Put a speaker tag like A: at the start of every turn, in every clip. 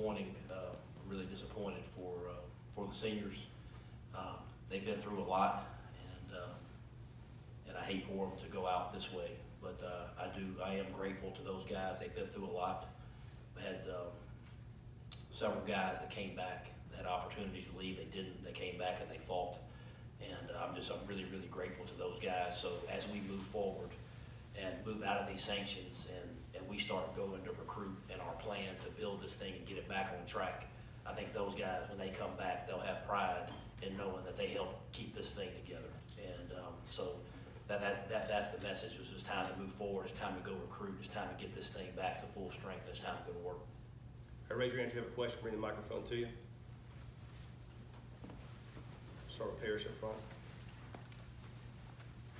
A: disappointing, really disappointed for the seniors. They've been through a lot, and I hate for them to go out this way. But I am grateful to those guys. They've been through a lot. We had several guys that came back, that had opportunities to leave. They didn't. They came back and they fought. And I'm really, really grateful to those guys. So as we move forward and move out of these sanctions and we start going to recruit and our plan to build this thing and get it back on track, I think those guys, when they come back, they'll have pride in knowing that they helped keep this thing together. And so that's the message. It's time to move forward. It's time to go recruit. It's time to get this thing back to full strength. It's time to go to work.
B: Hey, raise your hand if you have a question. Bring the microphone to you. Start with Parrish up front.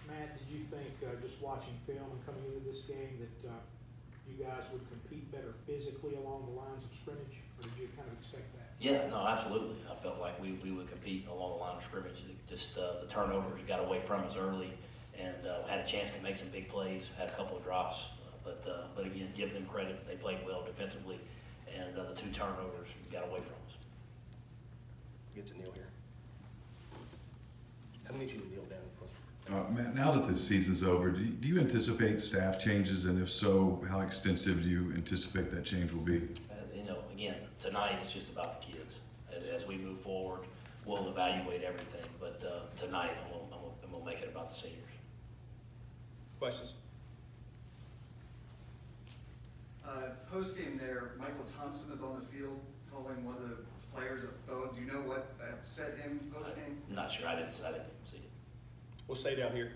C: Matt, did you think, just watching film and coming into this game, that you guys would compete better physically along the lines of scrimmage, or did you kind of expect that?
A: Yeah, no, absolutely. I felt like we would compete along the line of scrimmage. Just the turnovers got away from us early, and had a chance to make some big plays, had a couple of drops. But again, give them credit. They played well defensively, and the 2 turnovers got away from us.
B: Get to Neil here. I need you to kneel down for.
D: Matt, now that the season's over, do you anticipate staff changes, and if so, how extensive do you anticipate that change will be?
A: Again, tonight it's just about the kids. As we move forward, we'll evaluate everything, but tonight I'm gonna make it about the seniors.
B: Questions?
E: Post game there, Michael Thompson is on the field calling one of the players a thug. Do you know what upset him post game?
A: I'm not sure. I didn't see it.
B: We'll stay down here.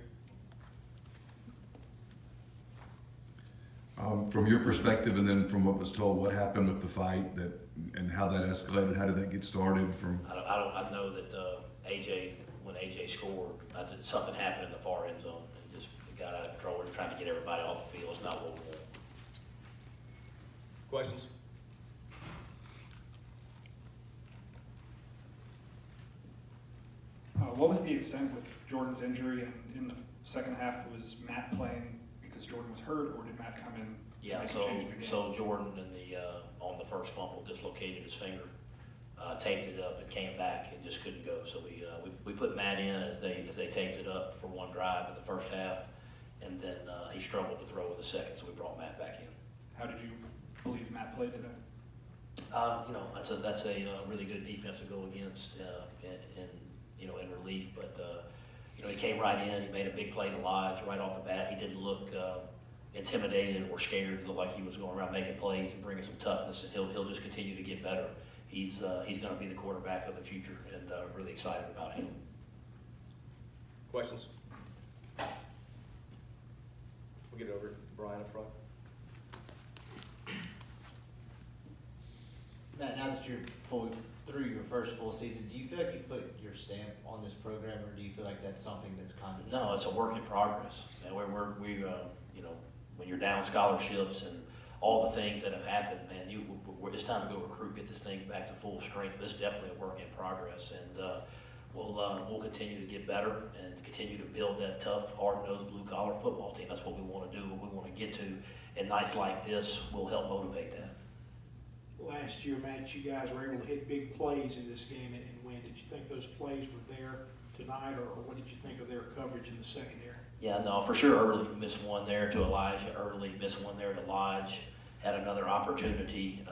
D: From your perspective, and then from what was told, what happened with the fight and how that escalated? How did that get started?
A: I know that when AJ scored, something happened in the far end zone. It got out of control. We're just trying to get everybody off the field. It's not what we want.
B: Questions?
F: What was the extent with Jordan's injury, and in the second half was Matt playing because Jordan was hurt, or did Matt come in?
A: Yeah, so Jordan on the first fumble dislocated his finger, taped it up, and came back and just couldn't go. So we put Matt in as they taped it up for one drive in the first half, and then he struggled to throw in the second, so we brought Matt back in.
F: How did you believe Matt played today?
A: That's a really good defense to go against in relief, but he came right in. He made a big play to Lodge right off the bat. He didn't look intimidated or scared. He looked like he was going around making plays and bringing some toughness, and he'll just continue to get better. He's going to be the quarterback of the future, and really excited about him.
B: Questions? We'll get over to Brian up front.
G: Matt, now that you're through your first full season, do you feel like you put your stamp on this program, or do you feel like that's something that's kind of?
A: No, it's a work in progress. And when you're down scholarships and all the things that have happened, man, it's time to go recruit, get this thing back to full strength. But it's definitely a work in progress, and we'll continue to get better and continue to build that tough, hard-nosed, blue-collar football team. That's what we want to do, what we want to get to, and nights like this will help motivate that.
C: Last year, Matt, you guys were able to hit big plays in this game and win. Did you think those plays were there tonight, or what did you think of their coverage in the secondary?
A: Yeah, no, for sure. Early missed one there to Elijah. Early missed one there to Lodge. Had another opportunity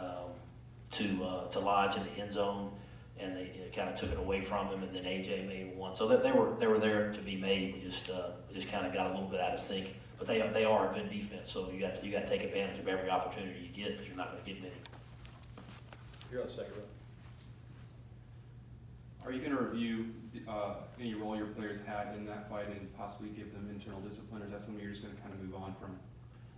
A: to Lodge in the end zone, and they kind of took it away from him. And then AJ made one. So that they were there to be made. We just kind of got a little bit out of sync. But they are a good defense. So you got to take advantage of every opportunity you get, because you're not going to get many.
B: You're on the second row.
H: Are you going to review any role your players had in that fight and possibly give them internal discipline, or is that something you're just going to kind of move on from?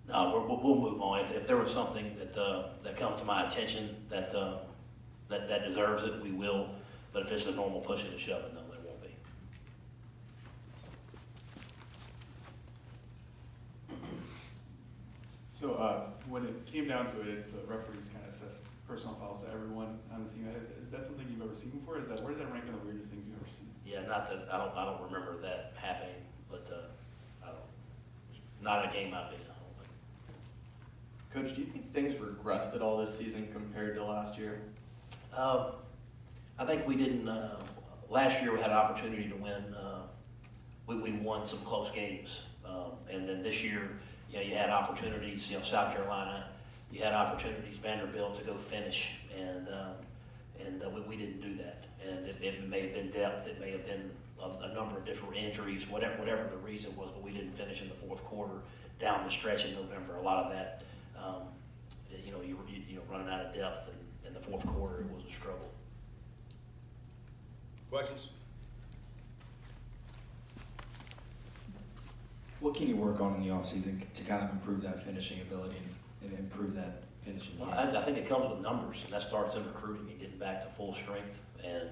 A: No, we'll move on. If there was something that comes to my attention that deserves it, we will. But if it's a normal pushing and shoving, no, there won't be.
I: So when it came down to it, the referees kind of assessed personal fouls to everyone on the team. Is that something you've ever seen before? Where does that rank on the weirdest things you've ever seen?
A: Yeah, not that I don't remember that happening, but not a game I've been in. I don't think.
J: Coach, do you think things regressed at all this season compared to last year?
A: I think we didn't, last year we had an opportunity to win. We won some close games. And then this year, you had opportunities, South Carolina, you had opportunities, Vanderbilt to go finish, and we didn't do that. And it may have been depth, it may have been a number of different injuries, whatever the reason was, but we didn't finish in the fourth quarter down the stretch in November. A lot of that, you running out of depth, and in the fourth quarter, it was a struggle.
B: Questions?
K: What can you work on in the offseason to kind of improve that finishing ability and improve that finishing?
A: Well, I think it comes with numbers, and that starts in recruiting and getting back to full strength. And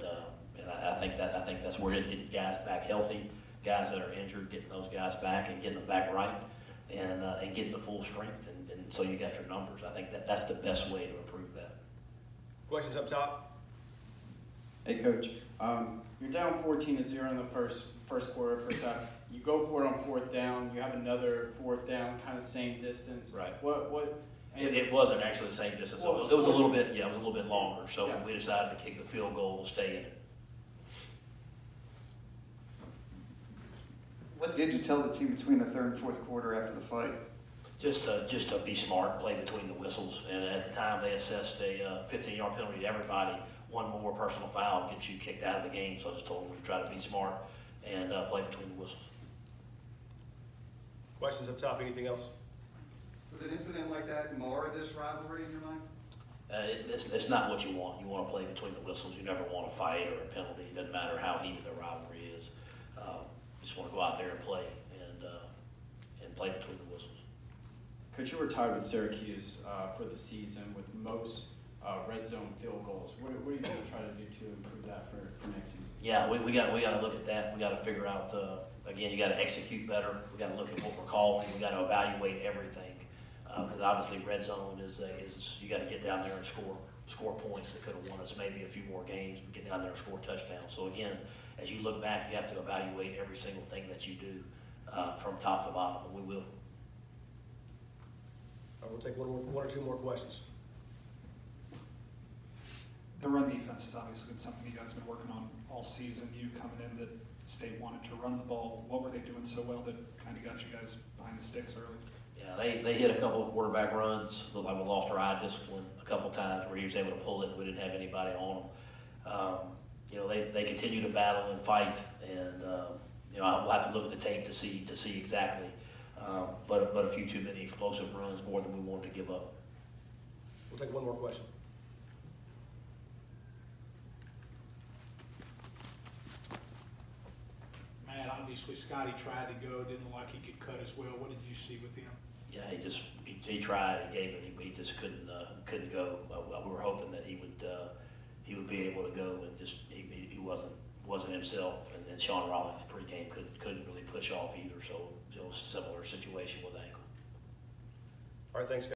A: I think that's where it is, getting guys back healthy, guys that are injured, getting those guys back and getting them back right, and getting to full strength. And so you got your numbers. I think that's the best way to improve that.
B: Questions up top?
J: Hey, Coach. You're down 14-0 in the first quarter, first half. You go for it on fourth down. You have another fourth down, kind of same distance.
A: Right.
J: It
A: It wasn't actually the same distance. It was a little bit, it was a little bit longer. So we decided to kick the field goal and stay in it.
E: What did you tell the team between the third and fourth quarter after the fight?
A: Just to be smart, play between the whistles. And at the time, they assessed a 15-yard penalty to everybody. One more personal foul gets you kicked out of the game. So I just told them to try to be smart and play between the whistles.
B: Questions up top? Anything else?
E: Does an incident like that mar this rivalry in your mind?
A: It's not what you want. You want to play between the whistles. You never want a fight or a penalty. It doesn't matter how heated the rivalry is. You just want to go out there and play and play between the whistles.
J: Coach, you were tied with Syracuse for the season with most red zone field goals. What are you going to try to do to improve that for next season?
A: Yeah, we got to look at that. We got to figure out again. You got to execute better. We got to look at what we're calling. We got to evaluate everything because obviously red zone is you got to get down there and score points that could have won us maybe a few more games. We get down there and score touchdowns. So again, as you look back, you have to evaluate every single thing that you do from top to bottom, and we will.
B: All right, we'll take one or two more questions.
F: The run defense has obviously been something you guys have been working on all season. You coming in that State wanted to run the ball. What were they doing so well that kind of got you guys behind the sticks early?
A: Yeah, they hit a couple of quarterback runs. Looked like we lost our eye discipline a couple of times where he was able to pull it and we didn't have anybody on them. They continue to battle and fight, and we'll have to look at the tape to see exactly. But a few too many explosive runs, more than we wanted to give up.
B: We'll take one more question.
C: Matt, obviously Scotty tried to go, didn't look like he could cut as well. What did you see with him?
A: Yeah, he tried, he gave it, he just couldn't go. We were hoping that he would be able to go, and just he wasn't himself. And then Sean Rollins pregame couldn't really push off either. So similar situation with ankle.
B: All right, thanks, guys.